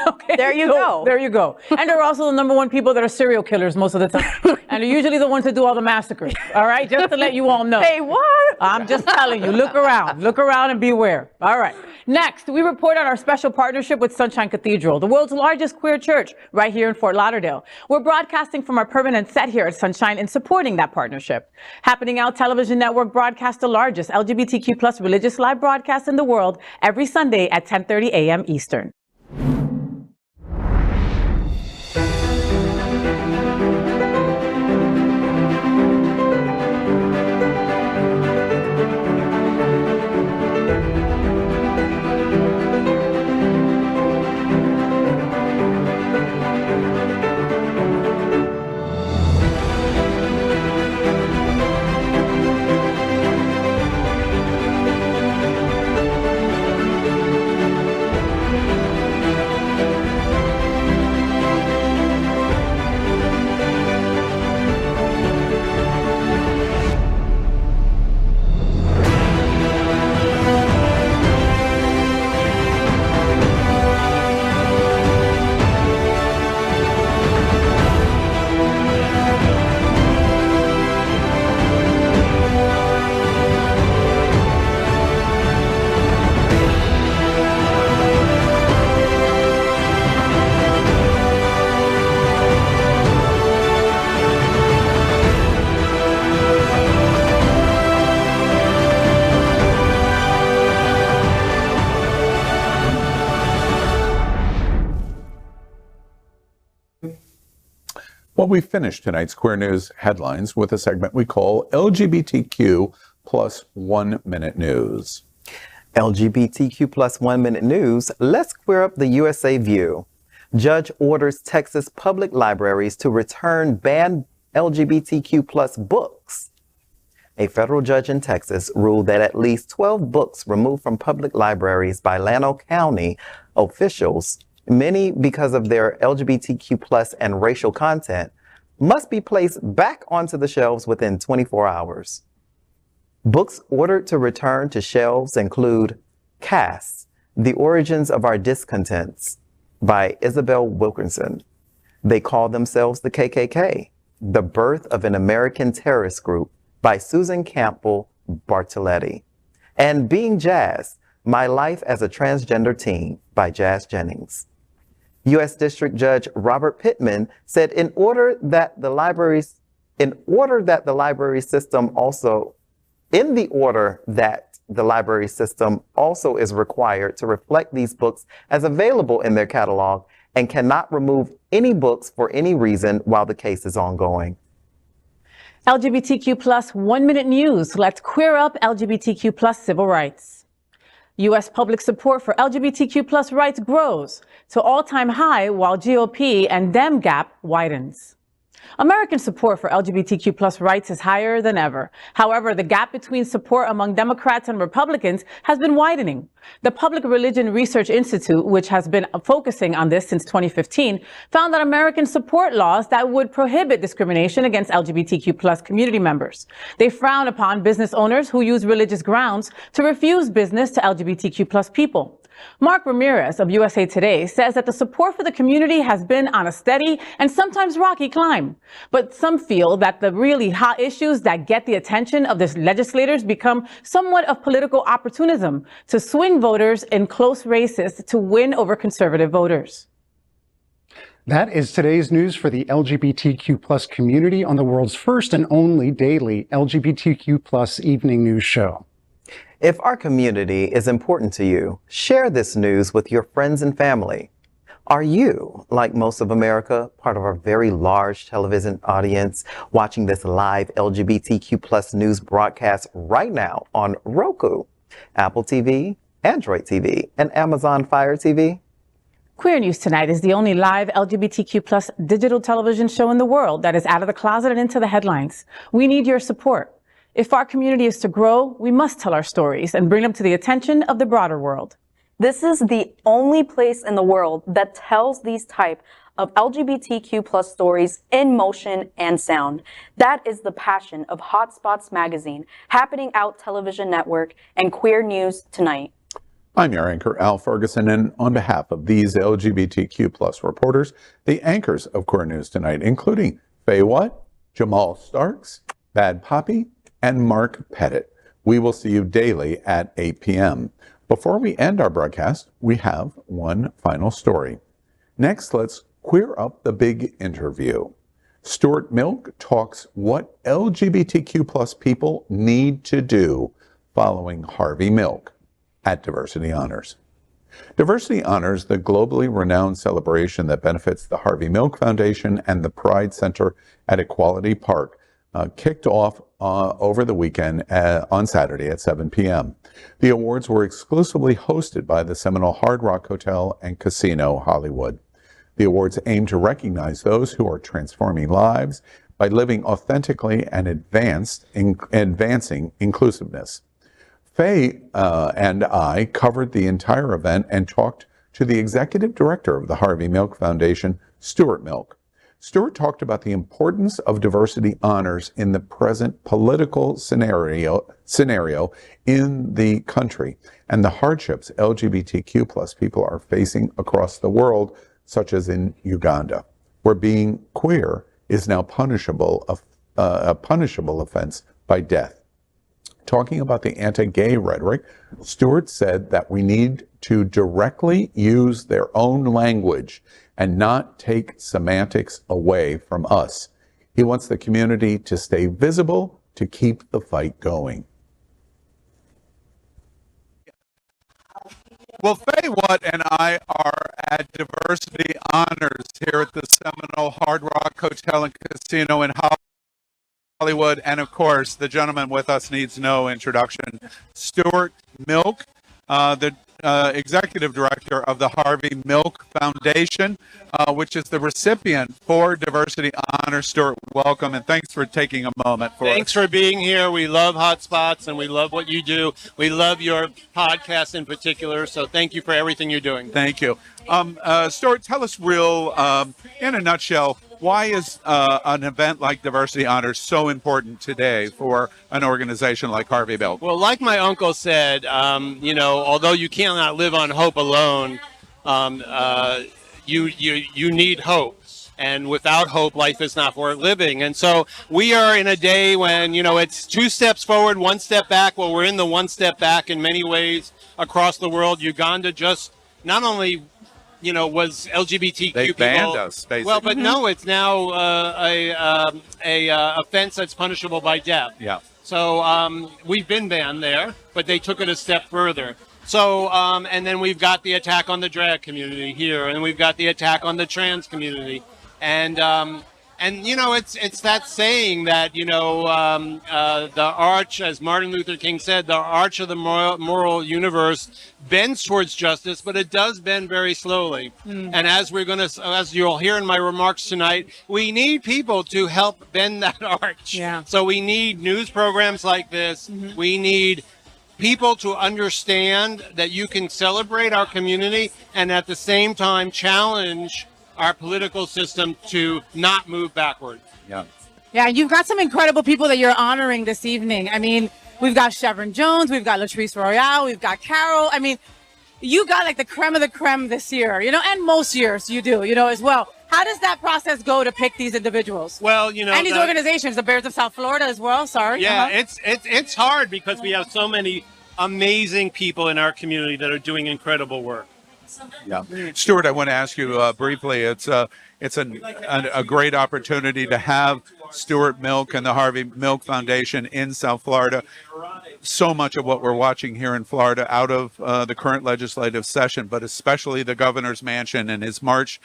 Okay, there you go. There you go. And they're also the number one people that are serial killers most of the time. And they're usually the ones that do all the massacres. All right? Just to let you all know. Hey, what? I'm just telling you. Look around. Look around and beware. All right. Next, we report on our special partnership with Sunshine Cathedral, the world's largest queer church right here in Fort Lauderdale. We're broadcasting from our permanent set here at Sunshine and supporting that partnership. Happening Out Television Network broadcasts the largest LGBTQ plus religious live broadcast in the world every Sunday at 10:30 a.m. Eastern. Well, we finished tonight's Queer News headlines with a segment we call LGBTQ plus 1 minute news. LGBTQ plus 1 minute news. Let's queer up the USA View. Judge orders Texas public libraries to return banned LGBTQ plus books. A federal judge in Texas ruled that at least 12 books removed from public libraries by Llano County officials, many because of their LGBTQ plus and racial content, must be placed back onto the shelves within 24 hours. Books ordered to return to shelves include Cass, The Origins of Our Discontents by Isabel Wilkinson. They Call Themselves the KKK, The Birth of an American Terrorist Group by Susan Campbell Bartoletti, and Being Jazz, My Life as a Transgender Teen by Jazz Jennings. U.S. District Judge Robert Pittman said in order that the library system also is required to reflect these books as available in their catalog and cannot remove any books for any reason while the case is ongoing. LGBTQ plus 1 minute news. Let's queer up LGBTQ plus civil rights. U.S. public support for LGBTQ plus rights grows to all-time high while GOP and Dem gap widens. American support for LGBTQ plus rights is higher than ever. However, the gap between support among Democrats and Republicans has been widening. The Public Religion Research Institute, which has been focusing on this since 2015, found that Americans support laws that would prohibit discrimination against LGBTQ plus community members. They frown upon business owners who use religious grounds to refuse business to LGBTQ plus people. Mark Ramirez of USA Today says that the support for the community has been on a steady and sometimes rocky climb. But some feel that the really hot issues that get the attention of the legislators become somewhat of political opportunism to swing voters in close races to win over conservative voters. That is today's news for the LGBTQ plus community on the world's first and only daily LGBTQ plus evening news show. If our community is important to you, share this news with your friends and family. Are you, like most of America, part of a very large television audience watching this live LGBTQ plus news broadcast right now on Roku, Apple TV, Android TV, and Amazon Fire TV? Queer News Tonight is the only live LGBTQ plus digital television show in the world that is out of the closet and into the headlines. We need your support. If our community is to grow, we must tell our stories and bring them to the attention of the broader world. This is the only place in the world that tells these type of LGBTQ plus stories in motion and sound. That is the passion of HotSpots magazine, Happening Out Television Network, and Queer News Tonight. I'm your anchor, Al Ferguson, and on behalf of these LGBTQ plus reporters, the anchors of Queer News Tonight, including FayWhat, Jamaal Starks, Bad Papi, and Mark Pettitt. We will see you daily at 8 p.m. Before we end our broadcast, we have one final story. Next, let's queer up the big interview. Stuart Milk talks what LGBTQ plus people need to do following Harvey Milk at Diversity Honors. Diversity Honors, the globally renowned celebration that benefits the Harvey Milk Foundation and the Pride Center at Equality Park, kicked off over the weekend on Saturday at 7 p.m. The awards were exclusively hosted by the Seminole Hard Rock Hotel and Casino Hollywood. The awards aim to recognize those who are transforming lives by living authentically and advancing inclusiveness. Fay and I covered the entire event and talked to the executive director of the Harvey Milk Foundation, Stuart Milk. Stuart talked about the importance of diversity honors in the present political scenario in the country and the hardships LGBTQ plus people are facing across the world, such as in Uganda, where being queer is now a punishable offense by death. Talking about the anti-gay rhetoric, Stuart said that we need to directly use their own language and not take semantics away from us. He wants the community to stay visible to keep the fight going. Well, Fay What and I are at Diversity Honors here at the Seminole Hard Rock Hotel and Casino in Hollywood. And of course, the gentleman with us needs no introduction, Stuart Milk, the executive director of the Harvey Milk Foundation, which is the recipient for Diversity Honor. Stuart, welcome, and thanks for taking a moment for us. Thanks for being here. We love HotSpots, and we love what you do. We love your podcast in particular, so thank you for everything you're doing. Thank you. Stuart, tell us in a nutshell, why is an event like Diversity Honors so important today for an organization like Harvey Milk? Well, like my uncle said, although you cannot live on hope alone, you need hope. And without hope, life is not worth living. And so we are in a day when, it's 2 steps forward, 1 step back. Well, we're in the 1 step back in many ways across the world. Uganda just not only was LGBTQ they people. Banned us, basically. Well, but no, it's now a offense that's punishable by death. Yeah. So we've been banned there, but they took it a step further. So and then we've got the attack on the drag community here, and we've got the attack on the trans community, and it's that saying that the arch, as Martin Luther King said, the arch of the moral universe bends towards justice, but it does bend very slowly. And as you'll hear in my remarks tonight, we need people to help bend that arch. Yeah. So we need news programs like this. We need people to understand that you can celebrate our community and at the same time challenge our political system to not move backward. Yeah. Yeah, you've got some incredible people that you're honoring this evening. I mean, we've got Chevron Jones, we've got Latrice Royale, we've got Carol. I mean, you got like the creme of the creme this year, and most years you do, as well. How does that process go to pick these individuals? Well, and these organizations, the Bears of South Florida as well. Sorry. Yeah, it's hard because we have so many amazing people in our community that are doing incredible work. Yeah, Stuart, I want to ask you briefly. It's a great opportunity to have Stuart Milk and the Harvey Milk Foundation in South Florida. So much of what we're watching here in Florida out of the current legislative session, but especially the governor's mansion and his march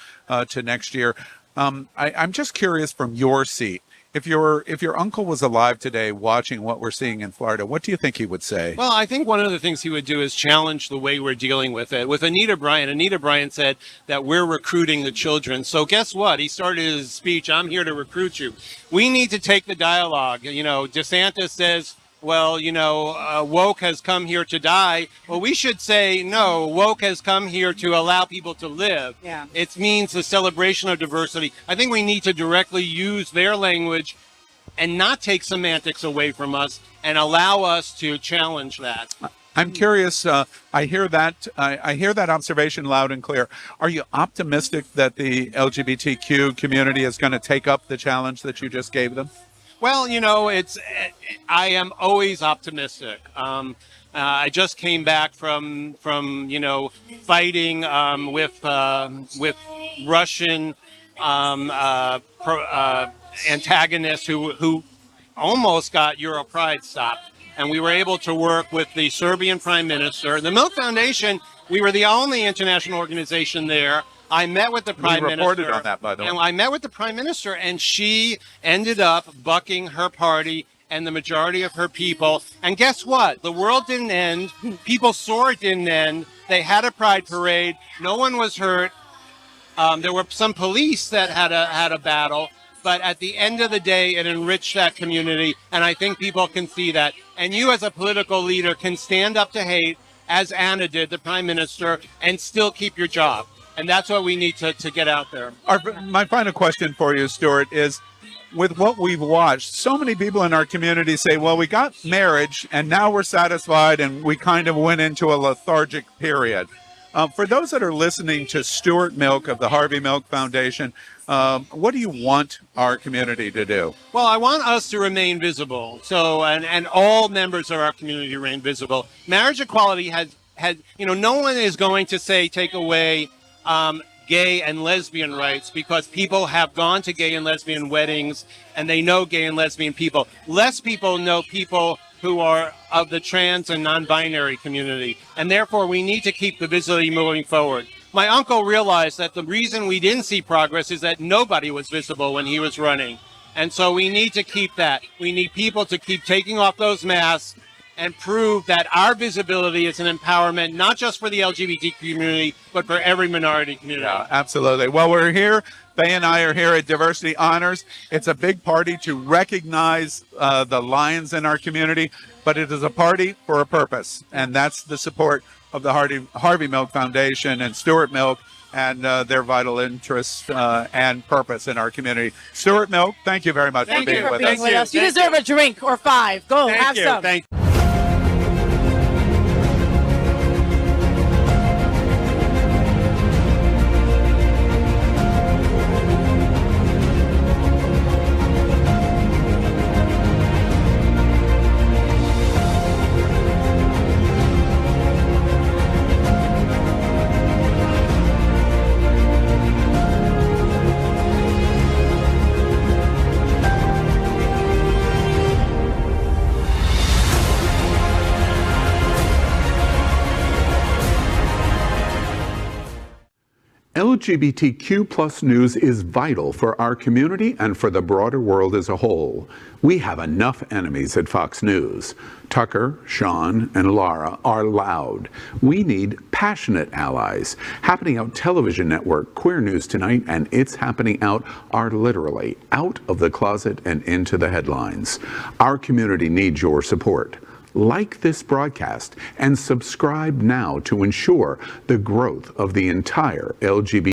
to next year. I'm just curious from your seat, If your uncle was alive today watching what we're seeing in Florida, what do you think he would say? Well, I think one of the things he would do is challenge the way we're dealing with it. With Anita Bryant said that we're recruiting the children. So guess what? He started his speech, I'm here to recruit you. We need to take the dialogue. You know, DeSantis says, well, you know, woke has come here to die. Well, we should say, no, woke has come here to allow people to live. Yeah. It means the celebration of diversity. I think we need to directly use their language and not take semantics away from us and allow us to challenge that. I'm curious. I hear that observation loud and clear. Are you optimistic that the LGBTQ community is going to take up the challenge that you just gave them? Well, you know, I am always optimistic. I just came back from you know, fighting with Russian antagonists who almost got Europride stopped. And we were able to work with the Serbian Prime Minister. The Milk Foundation, we were the only international organization there. I met with the Prime Minister. We reported on that, by the way. And I met with the Prime Minister, and she ended up bucking her party and the majority of her people. And guess what? The world didn't end. People saw it didn't end. They had a pride parade. No one was hurt. There were some police that had a battle. But at the end of the day, it enriched that community. And I think people can see that. And you as a political leader can stand up to hate, as Anna did, the Prime Minister, and still keep your job. And that's what we need to get out there. My final question for you, Stuart, is with what we've watched, so many people in our community say, well, we got marriage and now we're satisfied and we kind of went into a lethargic period. For those that are listening to Stuart Milk of the Harvey Milk Foundation, what do you want our community to do? Well, I want us to remain visible. So, and all members of our community remain visible. Marriage equality has, you know, no one is going to say take away gay and lesbian rights, because people have gone to gay and lesbian weddings and they know gay and lesbian people. Less people know people who are of the trans and non-binary community, and therefore we need to keep the visibility moving forward. My uncle realized that the reason we didn't see progress is that nobody was visible when he was running, and so we need to keep that. We need people to keep taking off those masks and prove that our visibility is an empowerment, not just for the LGBT community, but for every minority community. Yeah, absolutely. Well, we're here. Fay and I are here at Diversity Honors. It's a big party to recognize the lions in our community, but it is a party for a purpose, and that's the support of the Harvey Milk Foundation and Stuart Milk and their vital interest and purpose in our community. Stuart Milk, thank you very much for being with us. You deserve a drink or 5. Go, have some. Thank you. LGBTQ plus news is vital for our community and for the broader world as a whole. We have enough enemies at Fox News. Tucker, Sean, and Lara are loud. We need passionate allies. Happening Out television network, Queer News Tonight, and It's Happening Out are literally out of the closet and into the headlines. Our community needs your support. Like this broadcast and subscribe now to ensure the growth of the entire LGBT